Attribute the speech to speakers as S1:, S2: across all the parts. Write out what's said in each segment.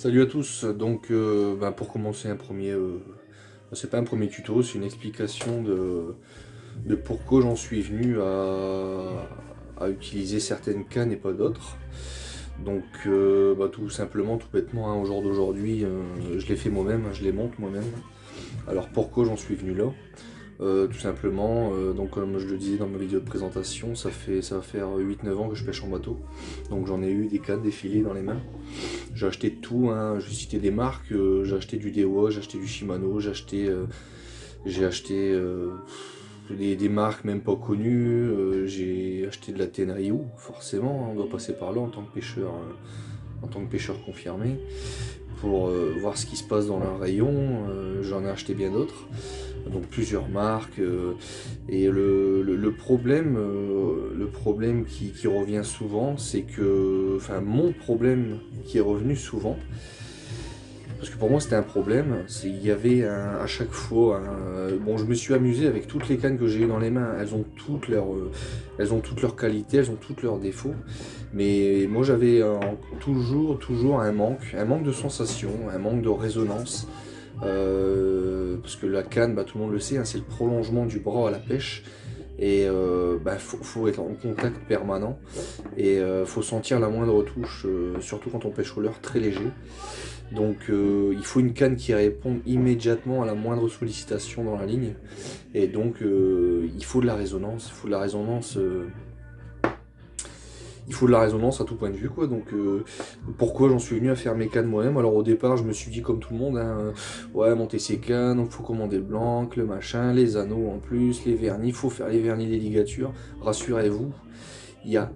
S1: Salut à tous, donc pour commencer c'est pas un premier tuto, c'est une explication de pourquoi j'en suis venu à utiliser certaines cannes et pas d'autres. Donc tout simplement, tout bêtement, au jour d'aujourd'hui, je les fais moi-même, je les monte moi-même. Alors pourquoi j'en suis venu là? Tout simplement, donc comme je le disais dans ma vidéo de présentation, ça va faire 8-9 ans que je pêche en bateau. Donc j'en ai eu des cannes, des filets dans les mains. J'ai acheté de tout, hein. Je vais citer des marques, j'ai acheté du Dewa, j'ai acheté du Shimano, j'ai acheté des marques même pas connues, j'ai acheté de la Tenryu, forcément, hein, on doit passer par là en tant que pêcheur confirmé, pour voir ce qui se passe dans leur rayon. J'en ai acheté bien d'autres, donc plusieurs marques, et le problème qui revient souvent, c'est que, enfin mon problème qui est revenu souvent, parce que pour moi c'était un problème, c'est qu'il y avait à chaque fois, bon, je me suis amusé avec toutes les cannes que j'ai eu dans les mains, elles ont toutes leurs qualités, elles ont toutes leurs défauts, mais moi j'avais toujours un manque de sensation, un manque de résonance. Parce que la canne, tout le monde le sait, hein, c'est le prolongement du bras à la pêche, et faut être en contact permanent, et faut sentir la moindre touche, surtout quand on pêche au leurre très léger. Donc il faut une canne qui réponde immédiatement à la moindre sollicitation dans la ligne, et donc il faut de la résonance, il faut de la résonance à tout point de vue, quoi. Donc pourquoi j'en suis venu à faire mes cannes moi-même? Alors au départ je me suis dit comme tout le monde, hein, ouais, monter ses cannes, donc faut commander le blanc, le machin, les anneaux en plus, les vernis, faut faire les vernis des ligatures. Rassurez-vous, il y a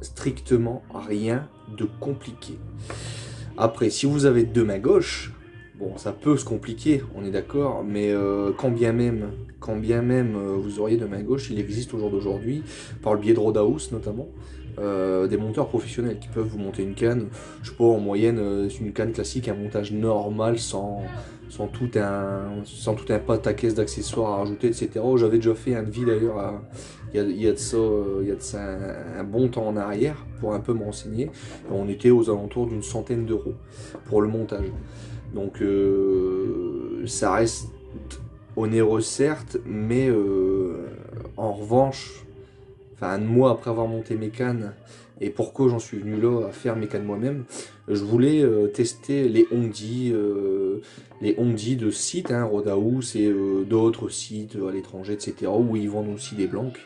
S1: strictement rien de compliqué. Après, si vous avez deux mains gauches, bon, ça peut se compliquer, on est d'accord, mais quand bien même vous auriez deux mains gauches, il existe au jour d'aujourd'hui, par le biais de Rodahouse notamment, des monteurs professionnels qui peuvent vous monter une canne. Je sais pas, en moyenne, c'est une canne classique, un montage normal, sans tout un pataquès d'accessoires à rajouter, etc. J'avais déjà fait un devis d'ailleurs, il y a de ça un bon temps en arrière, pour un peu me renseigner. On était aux alentours d'une centaine d'euros pour le montage. Donc ça reste onéreux certes, mais en revanche, enfin moi après avoir monté mes cannes, et pourquoi j'en suis venu là à faire mes cannes moi-même, je voulais tester les Hondi de sites, hein, Rodahouse et d'autres sites à l'étranger, etc., où ils vendent aussi des blancs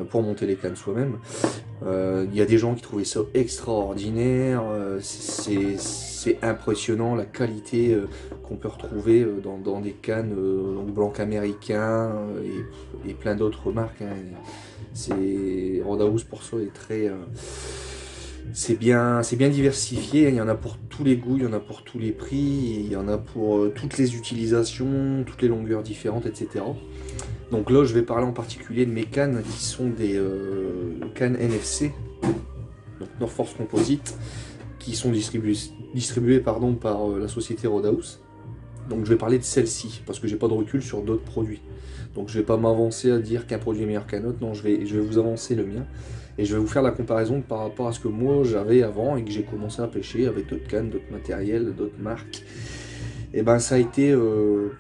S1: pour monter les cannes soi-même. Il y a des gens qui trouvaient ça extraordinaire, c'est impressionnant la qualité qu'on peut retrouver dans des cannes donc blanc américain et plein d'autres marques, hein. Rodahouse pour ça est très c'est bien diversifié, il y en a pour tous les goûts, il y en a pour tous les prix, il y en a pour toutes les utilisations, toutes les longueurs différentes, etc. Donc là, je vais parler en particulier de mes cannes qui sont des cannes NFC, donc North Force Composite, qui sont distribuées par la société Rodahouse. Donc je vais parler de celle-ci, parce que j'ai pas de recul sur d'autres produits. Donc je vais pas m'avancer à dire qu'un produit est meilleur qu'un autre, non, je vais vous avancer le mien. Et je vais vous faire la comparaison par rapport à ce que moi j'avais avant et que j'ai commencé à pêcher avec d'autres cannes, d'autres matériels, d'autres marques. Et ben ça a été un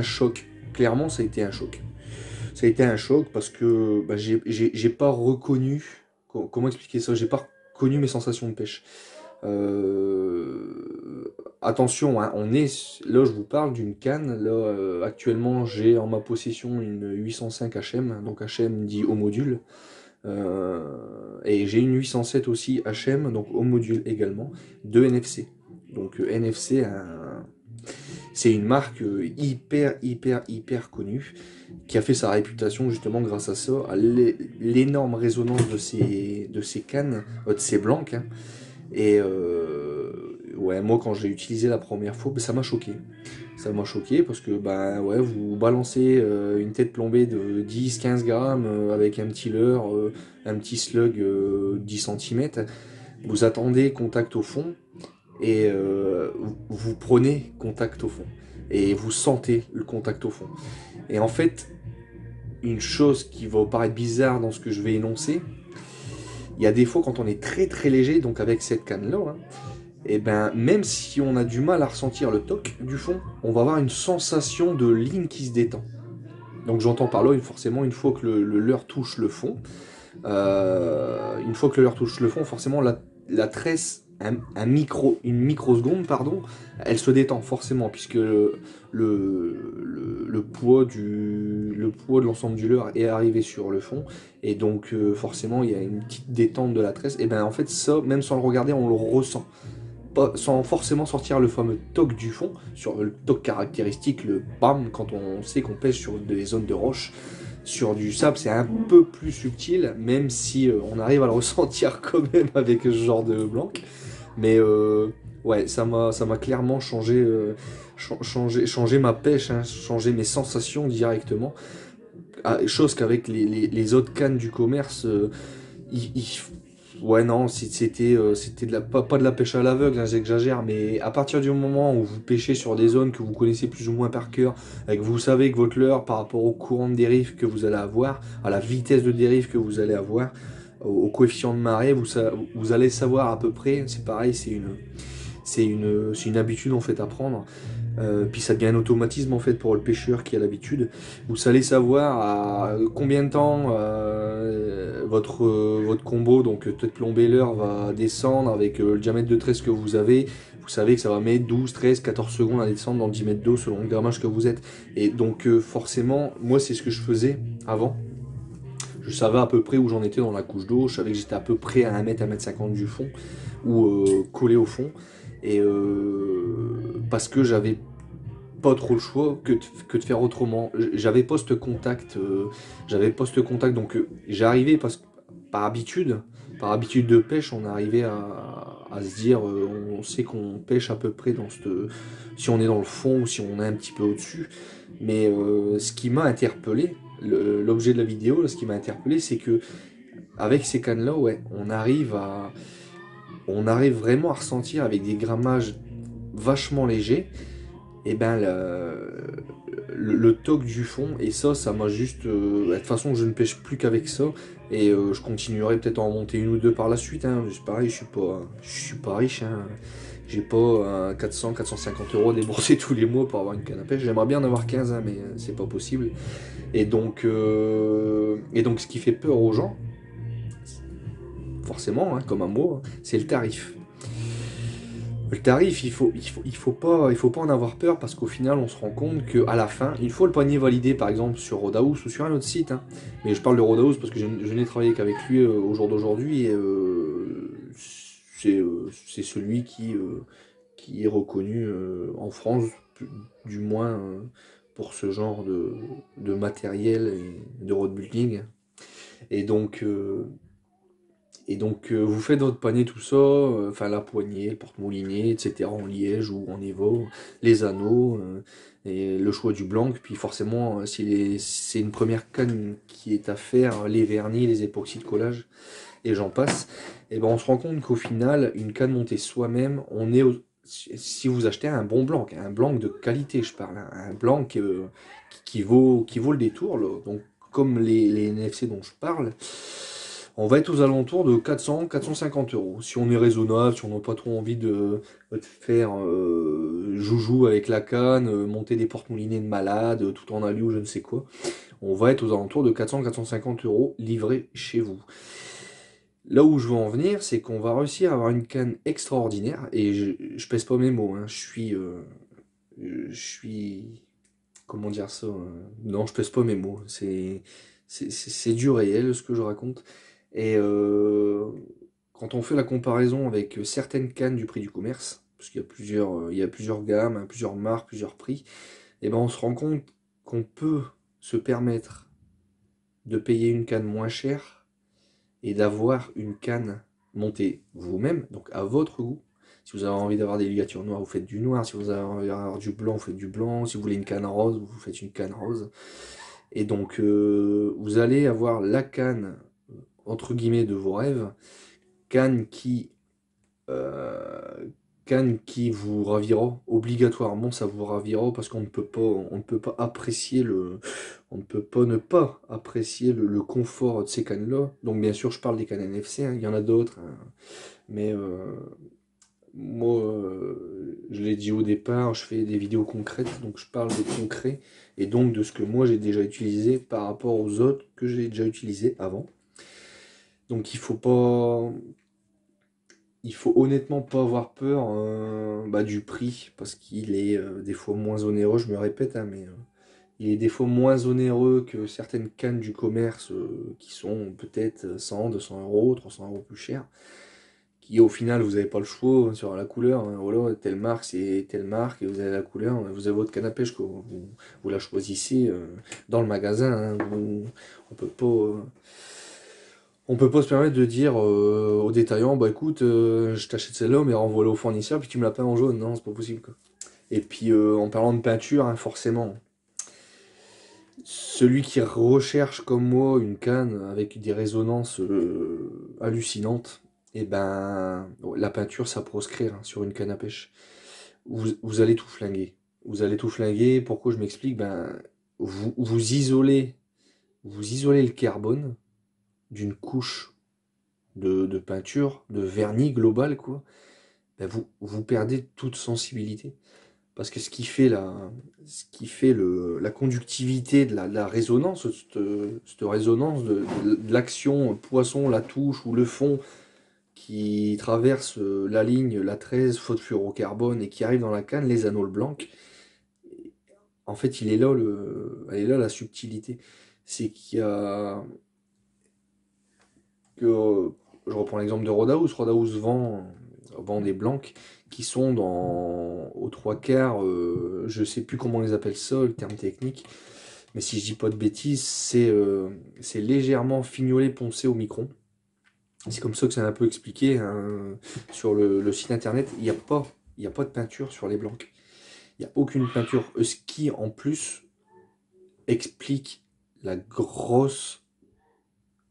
S1: choc. Clairement, ça a été un choc. Ça a été un choc parce que j'ai pas reconnu, comment expliquer ça, j'ai pas reconnu mes sensations de pêche. Attention, hein, là je vous parle d'une canne, là actuellement j'ai en ma possession une 805 HM, donc HM dit au module, et j'ai une 807 aussi HM, donc au module également, de NFC. Donc NFC, c'est une marque hyper connue, qui a fait sa réputation justement grâce à ça, à l'énorme résonance de ces cannes, de ces blancs, hein. Et ouais, moi quand j'ai utilisé la première fois, ça m'a choqué. Ça m'a choqué parce que ouais, vous balancez une tête plombée de 10-15 grammes avec un petit leurre, un petit slug 10 cm. Vous attendez contact au fond et vous prenez contact au fond. Et vous sentez le contact au fond. Et en fait, une chose qui va paraître bizarre dans ce que je vais énoncer, il y a des fois quand on est très léger, donc avec cette canne là, hein, et ben même si on a du mal à ressentir le toc du fond, on va avoir une sensation de ligne qui se détend. Donc j'entends par là, forcément, une fois que le leurre touche le fond, une fois que le leurre touche le fond, forcément la tresse, une microseconde, pardon, elle se détend forcément, puisque le poids le poids de l'ensemble du leurre est arrivé sur le fond, et donc forcément il y a une petite détente de la tresse, et ben en fait ça, même sans le regarder, on le ressent. Pas, sans forcément sortir le fameux toc du fond, sur le toc caractéristique, le bam, quand on sait qu'on pêche sur des zones de roche. Sur du sable, c'est un peu plus subtil, même si on arrive à le ressentir quand même avec ce genre de blanc. Mais ouais, ça m'a clairement changé, changé ma pêche, hein, changé mes sensations directement. Ah, chose qu'avec les autres cannes du commerce, ouais, non, c'était de la, pas de la pêche à l'aveugle, hein, j'exagère, mais à partir du moment où vous pêchez sur des zones que vous connaissez plus ou moins par cœur, et que vous savez que votre leurre, par rapport au courant de dérive que vous allez avoir, à la vitesse de dérive que vous allez avoir, au coefficient de marée, vous allez savoir à peu près, c'est pareil, c'est une habitude en fait à prendre. Puis ça devient un automatisme en fait pour le pêcheur qui a l'habitude. Vous allez savoir à combien de temps votre combo, donc tête plombée leurre, va descendre avec le diamètre de tresse que vous avez. Vous savez que ça va mettre 12, 13, 14 secondes à descendre dans le 10 mètres d'eau selon le grammage que vous êtes. Et donc forcément, moi c'est ce que je faisais avant. Je savais à peu près où j'en étais dans la couche d'eau, je savais que j'étais à peu près à 1 mètre, 1 mètre 50 du fond, ou collé au fond. Et parce que j'avais pas trop le choix que de faire autrement. J'avais post-contact, donc j'arrivais par habitude de pêche, on arrivait à se dire, on sait qu'on pêche à peu près si on est dans le fond ou si on est un petit peu au-dessus. Mais ce qui m'a interpellé, l'objet de la vidéo, ce qui m'a interpellé, c'est que avec ces cannes-là, ouais, on arrive vraiment à ressentir avec des grammages vachement légers, et ben le toc du fond, et ça m'a juste de toute façon je ne pêche plus qu'avec ça, et je continuerai peut-être à en monter une ou deux par la suite, hein. C'est pareil, je suis pas riche, hein. J'ai pas 400-450 euros déboursés tous les mois pour avoir une canne à pêche. J'aimerais bien en avoir 15, hein, mais c'est pas possible. Et donc ce qui fait peur aux gens, forcément, hein, comme un mot, hein, c'est le tarif. Le tarif, il faut pas en avoir peur, parce qu'au final, on se rend compte qu'à la fin, une fois le panier validé, par exemple sur Rodahouse ou sur un autre site, hein, mais je parle de Rodahouse parce que je n'ai travaillé qu'avec lui au jour d'aujourd'hui, et c'est celui qui est reconnu en France, du moins pour ce genre de matériel et de road building. Et donc, vous faites votre panier, tout ça, enfin la poignée, le porte-moulinier, etc. en liège ou en évo, les anneaux, et le choix du blanc. Puis forcément, si c'est une première canne qui est à faire, les vernis, les époxys de collage, et j'en passe, et ben on se rend compte qu'au final, une canne montée soi-même, si vous achetez un blanc de qualité, je parle, hein, un blanc qui vaut le détour, là, donc comme les NFC dont je parle, on va être aux alentours de 400-450 euros. Si on est raisonnable, si on n'a pas trop envie de faire joujou avec la canne, monter des porte-moulinets de malade, tout en alu ou je ne sais quoi, on va être aux alentours de 400-450 euros livrés chez vous. Là où je veux en venir, c'est qu'on va réussir à avoir une canne extraordinaire, et je pèse pas mes mots, hein, je suis, comment dire ça, non, je pèse pas mes mots, c'est du réel ce que je raconte. Et quand on fait la comparaison avec certaines cannes du prix du commerce, parce qu'il y a plusieurs gammes, hein, plusieurs marques, plusieurs prix, et ben on se rend compte qu'on peut se permettre de payer une canne moins chère et d'avoir une canne montée vous-même, donc à votre goût. Si vous avez envie d'avoir des ligatures noires, vous faites du noir. Si vous avez envie d'avoir du blanc, vous faites du blanc. Si vous voulez une canne rose, vous faites une canne rose. Et donc, vous allez avoir la canne, entre guillemets, de vos rêves. Canne qui, euh, canne qui vous ravira. Obligatoirement, ça vous ravira, parce qu'on ne peut pas apprécier on ne peut pas ne pas apprécier le confort de ces cannes-là. Donc, bien sûr, je parle des cannes NFC, hein, il y en a d'autres, hein, mais moi, je l'ai dit au départ, je fais des vidéos concrètes, donc je parle de concret, et donc de ce que moi j'ai déjà utilisé par rapport aux autres que j'ai déjà utilisés avant. Donc il faut honnêtement pas avoir peur du prix, parce qu'il est des fois moins onéreux, je me répète, hein, mais il est des fois moins onéreux que certaines cannes du commerce qui sont peut-être 100, 200 euros, 300 euros plus chères. Qui au final vous n'avez pas le choix sur la couleur, hein. Voilà, telle marque c'est telle marque et vous avez la couleur, vous avez votre canne à pêche, quoi. Vous la choisissez dans le magasin, hein. On peut pas se permettre de dire au détaillant, bah écoute, je t'achète celle-là mais renvoie-la au fournisseur puis tu me la peins en jaune, non c'est pas possible, quoi. Et puis en parlant de peinture, hein, forcément, celui qui recherche comme moi une canne avec des résonances hallucinantes, et ben la peinture ça proscrire, hein, sur une canne à pêche. Vous allez tout flinguer. Vous allez tout flinguer. Pourquoi je m'explique? Ben vous isolez le carbone d'une couche de peinture, de vernis global, quoi. Ben vous perdez toute sensibilité. Parce que ce qui fait la conductivité de la résonance, cette résonance de l'action poisson, la touche ou le fond qui traverse la ligne, la 13, feu de fluorocarbone et qui arrive dans la canne, les anoles blancs, en fait, elle est là la subtilité. C'est qu'il y a que, je reprends l'exemple de Rodaus. Rodaus vend des blancs qui sont aux trois quarts, je sais plus comment on les appelle ça, le terme technique, mais si je dis pas de bêtises, c'est légèrement fignolé, poncé au micron. C'est comme ça que c'est un peu expliqué, hein, sur le site internet. Il y a pas de peinture sur les blancs. Il n'y a aucune peinture. Ce qui, en plus, explique la grosse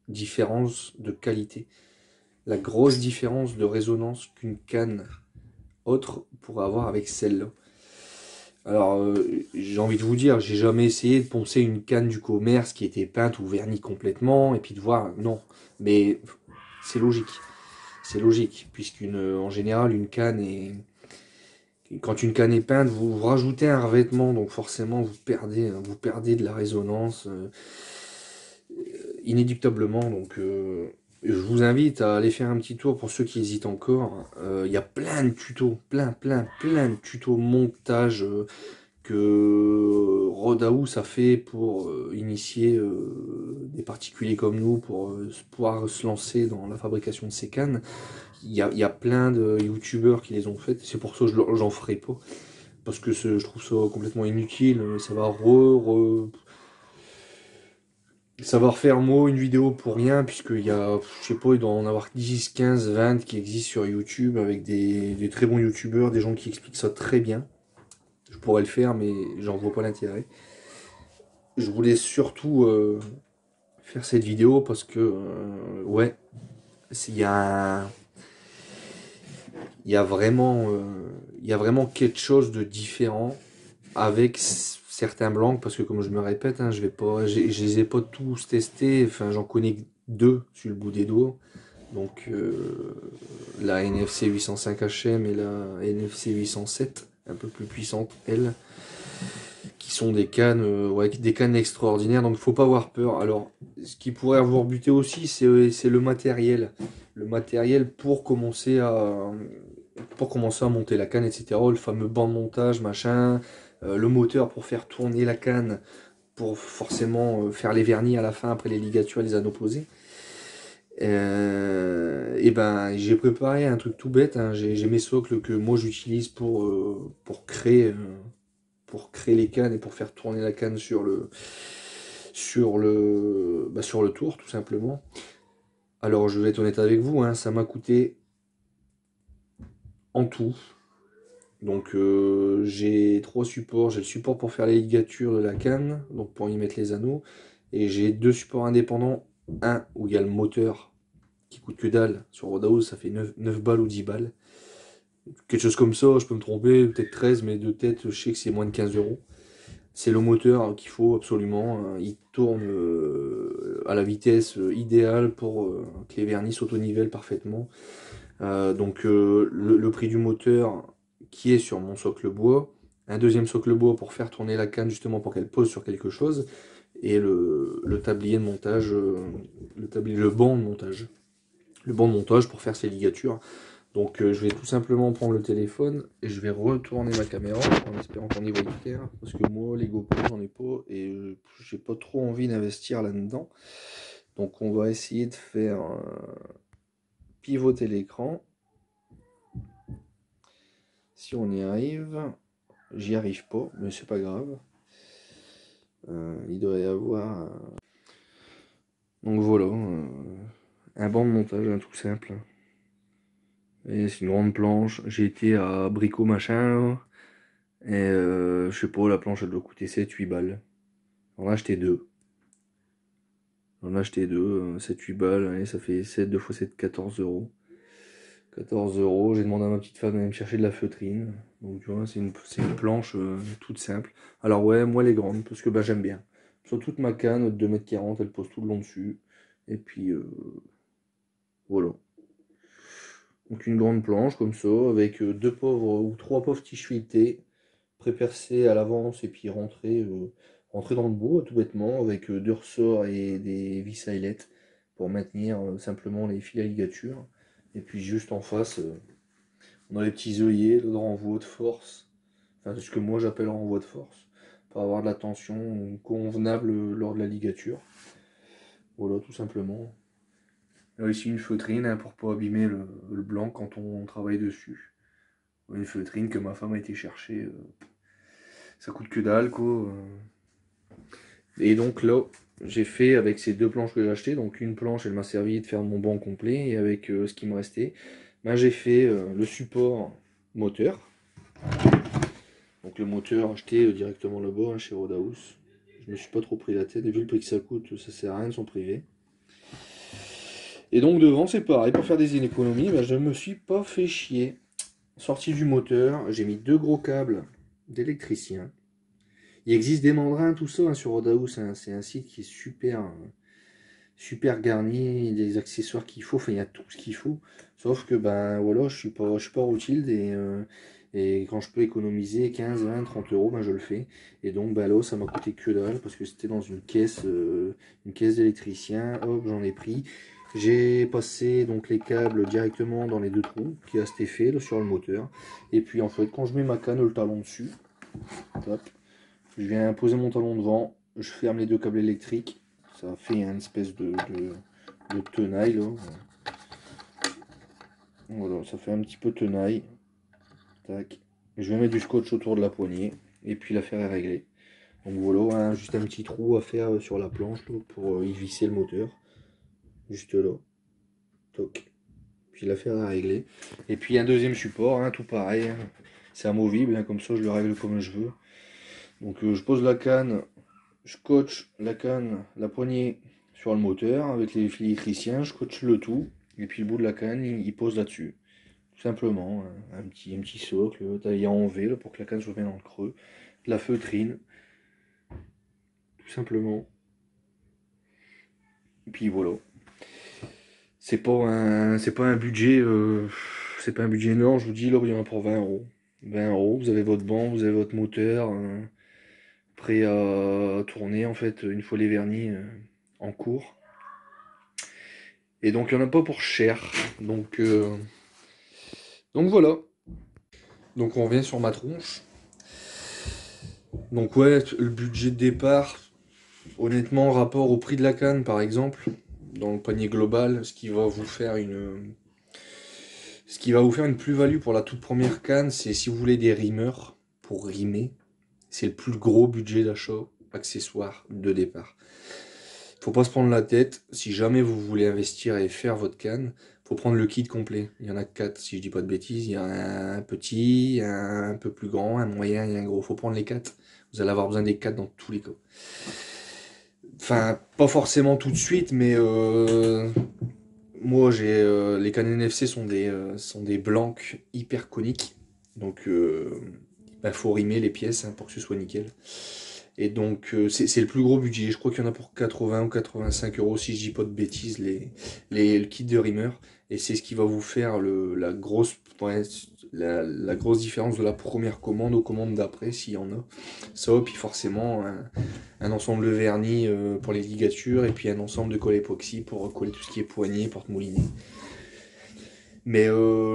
S1: différence de qualité, la grosse différence de résonance qu'une canne autre pourrait avoir avec celle-là. Alors, j'ai envie de vous dire, j'ai jamais essayé de poncer une canne du commerce qui était peinte ou vernie complètement, et puis de voir, non. Mais c'est logique. C'est logique, en général, quand une canne est peinte, vous rajoutez un revêtement, donc forcément, vous perdez de la résonance inéluctablement. Donc, je vous invite à aller faire un petit tour pour ceux qui hésitent encore. Il y a plein de tutos, plein de tutos montage que Rodaus a fait pour initier des particuliers comme nous pour pouvoir se lancer dans la fabrication de ces cannes. Il y a plein de youtubeurs qui les ont faites, c'est pour ça que j'en ferai pas. Parce que je trouve ça complètement inutile, ça va ça va refaire moi une vidéo pour rien, puisqu'il y a, je sais pas, il doit en avoir 10, 15, 20 qui existent sur YouTube avec des très bons youtubeurs, des gens qui expliquent ça très bien. Je pourrais le faire, mais j'en vois pas l'intérêt. Je voulais surtout faire cette vidéo parce que, ouais, il y a, il y a vraiment, il y a vraiment quelque chose de différent avec certains blancs, parce que comme je me répète, hein, je les ai pas tous testés, enfin j'en connais deux sur le bout des doigts. Donc la NFC 805 HM et la NFC 807, un peu plus puissante elle, qui sont des cannes, ouais, des cannes extraordinaires, donc faut pas avoir peur. Alors, ce qui pourrait vous rebuter aussi, c'est le matériel. Le matériel pour commencer à monter la canne, etc. Le fameux banc de montage, machin, le moteur pour faire tourner la canne, pour forcément faire les vernis à la fin, après les ligatures, les anneaux posés. Et ben j'ai préparé un truc tout bête, hein. J'ai mes socles que moi j'utilise pour créer les cannes et pour faire tourner la canne sur le tour, tout simplement. Alors je vais être honnête avec vous, hein, ça m'a coûté en tout. Donc j'ai trois supports. J'ai le support pour faire les ligatures de la canne, donc pour y mettre les anneaux. Et j'ai deux supports indépendants. Un où il y a le moteur qui coûte que dalle. Sur Rodaus ça fait 9 balles ou 10 balles. Quelque chose comme ça, je peux me tromper, peut-être 13, mais de tête je sais que c'est moins de 15 euros. C'est le moteur qu'il faut absolument. Il tourne à la vitesse idéale pour que les vernis s'auto-nivellent parfaitement. Donc le prix du moteur qui est sur mon socle bois, un deuxième socle bois pour faire tourner la canne justement pour qu'elle pose sur quelque chose, et le tablier de montage, le banc de montage. Le banc de montage pour faire ses ligatures. Donc je vais tout simplement prendre le téléphone et je vais retourner ma caméra en espérant qu'on y voit clair. Parce que moi, les GoPro, j'en ai pas et j'ai pas trop envie d'investir là-dedans. Donc on va essayer de faire pivoter l'écran. Si on y arrive, j'y arrive pas, mais c'est pas grave. Il doit y avoir... Donc voilà, un banc de montage, un tout simple. Et c'est une grande planche. J'ai été à Brico Machin, là. Et je sais pas, la planche elle doit coûter 7-8 balles. J'en ai acheté deux. J'en ai acheté deux, 7-8 balles, et ça fait 7, 2 fois 7, 14 euros. 14 euros, j'ai demandé à ma petite femme d'aller me chercher de la feutrine. Donc tu vois, c'est une planche toute simple. Alors ouais, moi les grandes, parce que bah, j'aime bien. Sur toute ma canne de 2,40 m, elle pose tout le long dessus. Et puis voilà. Donc une grande planche comme ça, avec deux pauvres ou trois pauvres tiges filetées, pré-percées à l'avance et puis rentrer dans le bout tout bêtement avec deux ressorts et des vis eyelet pour maintenir simplement les fils à ligature. Et puis juste en face, on a les petits œillets de renvoi de force, enfin ce que moi j'appelle renvoi de force, pour avoir de la tension convenable lors de la ligature. Voilà tout simplement. Là, ici une feutrine hein, pour pas abîmer le blanc quand on travaille dessus. Une feutrine que ma femme a été chercher. Ça coûte que dalle quoi. Et donc là, j'ai fait avec ces deux planches que j'ai achetées. Donc une planche, elle m'a servi de faire mon banc complet. Et avec ce qui me restait, ben, j'ai fait le support moteur. Donc le moteur acheté directement là-bas hein, chez Rodaus. Je me suis pas trop pris la tête. Et vu le prix que ça coûte, ça sert à rien de s'en priver. Et donc devant, c'est pareil. Pour faire des économies, ben, je ne me suis pas fait chier. Sortie du moteur, j'ai mis deux gros câbles d'électricien. Il existe des mandrins, tout ça hein, sur Rodaus. Hein. C'est un site qui est super garni, des accessoires qu'il faut. Enfin, il y a tout ce qu'il faut. Sauf que ben voilà, je suis pas Rothschild et quand je peux économiser 15, 20, 30 euros, ben je le fais. Et donc ben là, ça m'a coûté que dalle parce que c'était dans une caisse d'électricien. Hop, j'en ai pris. J'ai passé donc les câbles directement dans les deux trous qui a cet effet là, sur le moteur. Et puis en fait, quand je mets ma canne, le talon dessus, hop, je viens poser mon talon devant, je ferme les deux câbles électriques. Ça fait une espèce de tenaille là. Voilà, ça fait un petit peu tenaille. Tac. Je vais mettre du scotch autour de la poignée et puis l'affaire est réglée. Donc voilà, hein, juste un petit trou à faire sur la planche là, pour y visser le moteur. Juste là. Toc. Puis l'affaire est réglée. Et puis un deuxième support, hein, tout pareil. Hein. C'est amovible, hein, comme ça je le règle comme je veux. Donc je pose la canne, je scotche la canne, la poignée sur le moteur avec les fils électriciens, je scotche le tout. Et puis le bout de la canne, il pose là-dessus. Tout simplement, hein. Un petit socle taillé en V là, pour que la canne soit bien dans le creux. De la feutrine, tout simplement. Et puis voilà. C'est pas un budget, c'est pas un budget énorme. Je vous dis là, il y en a pour 20 euros. 20 euros, vous avez votre banc, vous avez votre moteur, prêt à tourner en fait une fois les vernis en cours. Et donc il n'y en a pas pour cher. Donc voilà. Donc on revient sur ma tronche. Donc ouais, le budget de départ, honnêtement, rapport au prix de la canne par exemple, dans le panier global, ce qui va vous faire une plus-value pour la toute première canne, c'est si vous voulez des rimeurs pour rimer, c'est le plus gros budget d'achat accessoire de départ. Faut pas se prendre la tête, si jamais vous voulez investir et faire votre canne, faut prendre le kit complet. Il y en a 4, si je dis pas de bêtises. Il y en a un petit, un peu plus grand, un moyen et un gros. Faut prendre les 4. Vous allez avoir besoin des 4 dans tous les cas. Enfin, pas forcément tout de suite, mais moi j'ai les cannes NFC sont des blancs hyper coniques. Donc bah, faut rimer les pièces hein, pour que ce soit nickel. Et donc c'est le plus gros budget, je crois qu'il y en a pour 80 ou 85 euros si je dis pas de bêtises, le kit de Rimmer. Et c'est ce qui va vous faire la grosse, ouais, la grosse différence de la première commande aux commandes d'après, s'il y en a. Ça, puis forcément un ensemble de vernis pour les ligatures, et puis un ensemble de colle époxy pour coller tout ce qui est poignée, porte-moulinet. Mais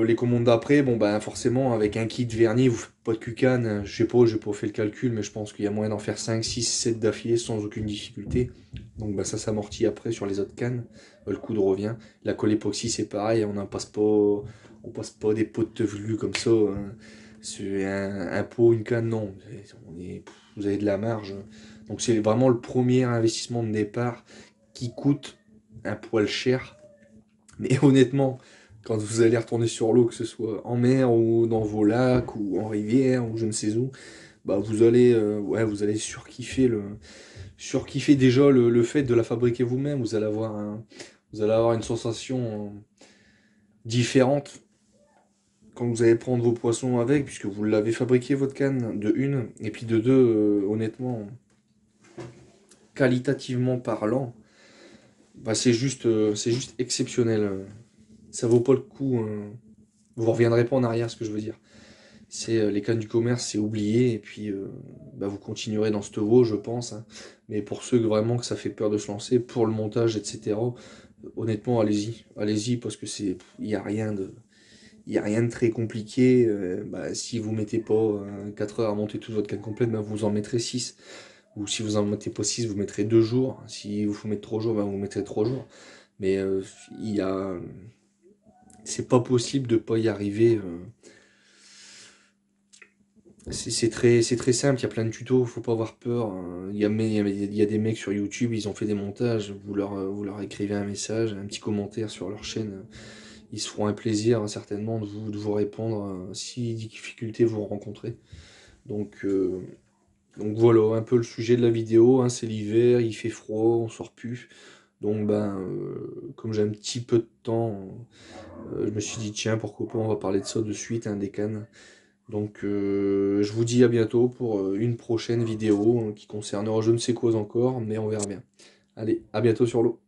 S1: les commandes d'après, bon ben forcément avec un kit vernis, vous faites pas de cucane, je sais pas, j'ai pas fait le calcul, mais je pense qu'il y a moyen d'en faire 5, 6, 7 d'affilée sans aucune difficulté. Donc ben, ça s'amortit après sur les autres cannes, le coudre revient. La colle époxy c'est pareil, on passe pas des pots de tevelus comme ça. Hein. C'est un pot, une canne, non. Vous avez de la marge. Donc c'est vraiment le premier investissement de départ qui coûte un poil cher. Mais honnêtement, quand vous allez retourner sur l'eau, que ce soit en mer ou dans vos lacs ou en rivière ou je ne sais où, bah vous allez surkiffer déjà le fait de la fabriquer vous-même. Vous allez avoir une sensation différente quand vous allez prendre vos poissons avec, puisque vous l'avez fabriqué votre canne de une, et puis de deux, honnêtement, qualitativement parlant, bah c'est juste exceptionnel. Ça vaut pas le coup. Vous reviendrez pas en arrière, ce que je veux dire. C'est les cannes du commerce, c'est oublié, et puis bah, vous continuerez dans cette voie, je pense. Hein. Mais pour ceux vraiment que ça fait peur de se lancer, pour le montage, etc., honnêtement, allez-y, parce que il y a rien de très compliqué. Bah, si vous mettez pas 4 heures à monter toute votre canne complète, bah, vous en mettrez 6. Ou si vous en mettez pas 6, vous mettrez 2 jours. Si vous mettez 3 jours, bah, vous mettrez 3 jours. Mais il y a, c'est pas possible de pas y arriver. C'est très simple, il y a plein de tutos, faut pas avoir peur. Hein. Il y a des mecs sur YouTube, ils ont fait des montages, vous leur écrivez un message, un petit commentaire sur leur chaîne, ils se feront un plaisir hein, certainement de vous répondre si des difficultés vous rencontrez. Donc, euh, donc voilà, un peu le sujet de la vidéo, hein, c'est l'hiver, il fait froid, on sort plus. Donc comme j'ai un petit peu de temps, je me suis dit tiens pourquoi pas on va parler de ça de suite, hein, des cannes. Donc je vous dis à bientôt pour une prochaine vidéo hein, qui concernera je ne sais quoi encore, mais on verra bien. Allez, à bientôt sur l'eau.